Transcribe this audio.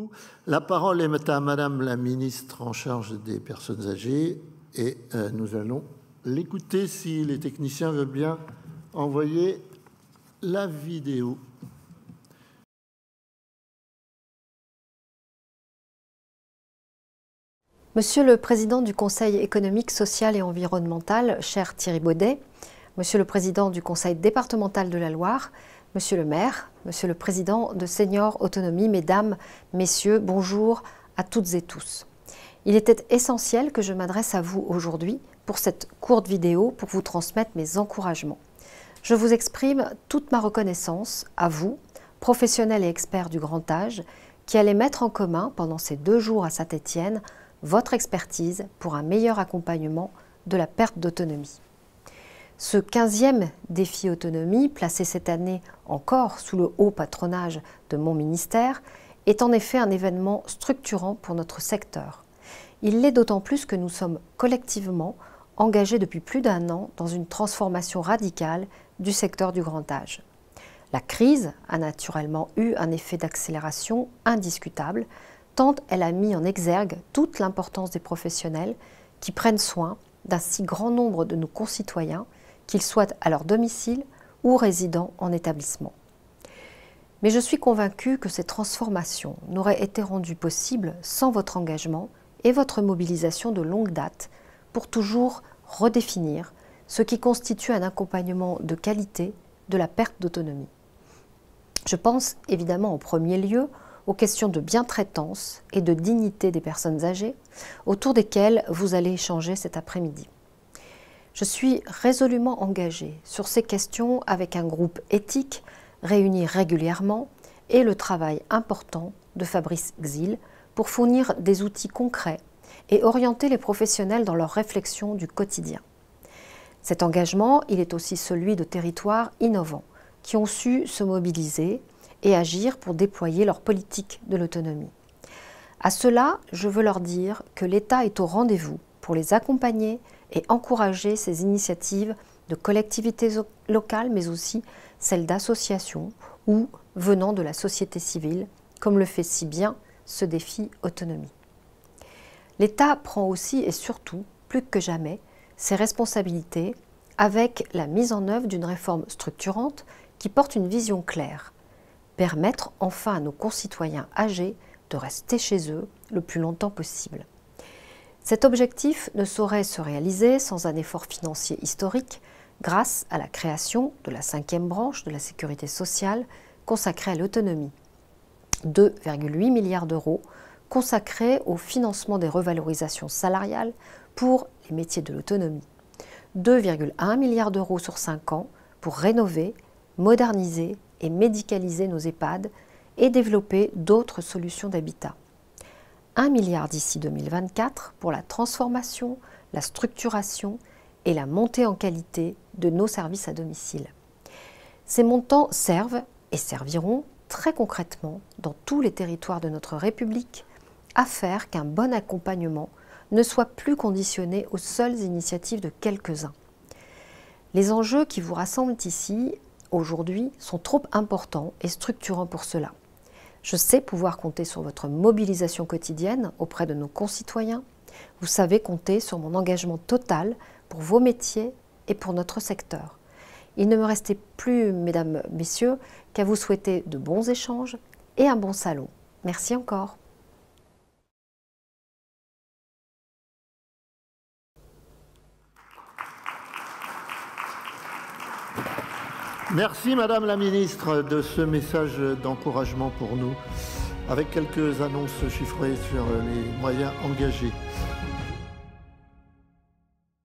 beaucoup. La parole est à Madame la ministre en charge des personnes âgées et nous allons l'écouter si les techniciens veulent bien envoyer la vidéo. Monsieur le Président du Conseil économique, social et environnemental, cher Thierry Baudet, Monsieur le Président du Conseil départemental de la Loire, Monsieur le maire, Monsieur le Président de Seniors Autonomie, Mesdames, Messieurs, bonjour à toutes et tous. Il était essentiel que je m'adresse à vous aujourd'hui pour cette courte vidéo pour vous transmettre mes encouragements. Je vous exprime toute ma reconnaissance à vous, professionnels et experts du grand âge, qui allez mettre en commun pendant ces 2 jours à Saint-Étienne votre expertise pour un meilleur accompagnement de la perte d'autonomie. Ce 15e défi autonomie, placé cette année encore sous le haut patronage de mon ministère, est en effet un événement structurant pour notre secteur. Il l'est d'autant plus que nous sommes collectivement engagés depuis plus d'1 an dans une transformation radicale du secteur du grand âge. La crise a naturellement eu un effet d'accélération indiscutable, tant elle a mis en exergue toute l'importance des professionnels qui prennent soin d'un si grand nombre de nos concitoyens, qu'ils soient à leur domicile ou résidant en établissement. Mais je suis convaincue que ces transformations n'auraient été rendues possibles sans votre engagement et votre mobilisation de longue date pour toujours redéfinir ce qui constitue un accompagnement de qualité de la perte d'autonomie. Je pense évidemment en premier lieu aux questions de bientraitance et de dignité des personnes âgées, autour desquelles vous allez échanger cet après-midi. Je suis résolument engagée sur ces questions avec un groupe éthique réuni régulièrement et le travail important de Fabrice Xil pour fournir des outils concrets et orienter les professionnels dans leur réflexion du quotidien. Cet engagement, il est aussi celui de territoires innovants qui ont su se mobiliser et agir pour déployer leur politique de l'autonomie. À cela, je veux leur dire que l'État est au rendez-vous pour les accompagner et encourager ces initiatives de collectivités locales, mais aussi celles d'associations ou venant de la société civile, comme le fait si bien ce défi autonomie. L'État prend aussi et surtout, plus que jamais, ses responsabilités avec la mise en œuvre d'une réforme structurante qui porte une vision claire, permettre enfin à nos concitoyens âgés de rester chez eux le plus longtemps possible. Cet objectif ne saurait se réaliser sans un effort financier historique grâce à la création de la 5e branche de la sécurité sociale consacrée à l'autonomie. 2,8 milliards d'euros consacrés au financement des revalorisations salariales pour les métiers de l'autonomie. 2,1 milliards d'euros sur 5 ans pour rénover, moderniser et médicaliser nos EHPAD et développer d'autres solutions d'habitat. 1 milliard d'ici 2024 pour la transformation, la structuration et la montée en qualité de nos services à domicile. Ces montants servent et serviront très concrètement dans tous les territoires de notre République à faire qu'un bon accompagnement ne soit plus conditionné aux seules initiatives de quelques-uns. Les enjeux qui vous rassemblent ici, aujourd'hui, sont trop importants et structurants pour cela. Je sais pouvoir compter sur votre mobilisation quotidienne auprès de nos concitoyens. Vous savez compter sur mon engagement total pour vos métiers et pour notre secteur. Il ne me restait plus, mesdames, messieurs, qu'à vous souhaiter de bons échanges et un bon salon. Merci encore. Merci Madame la Ministre de ce message d'encouragement pour nous, avec quelques annonces chiffrées sur les moyens engagés.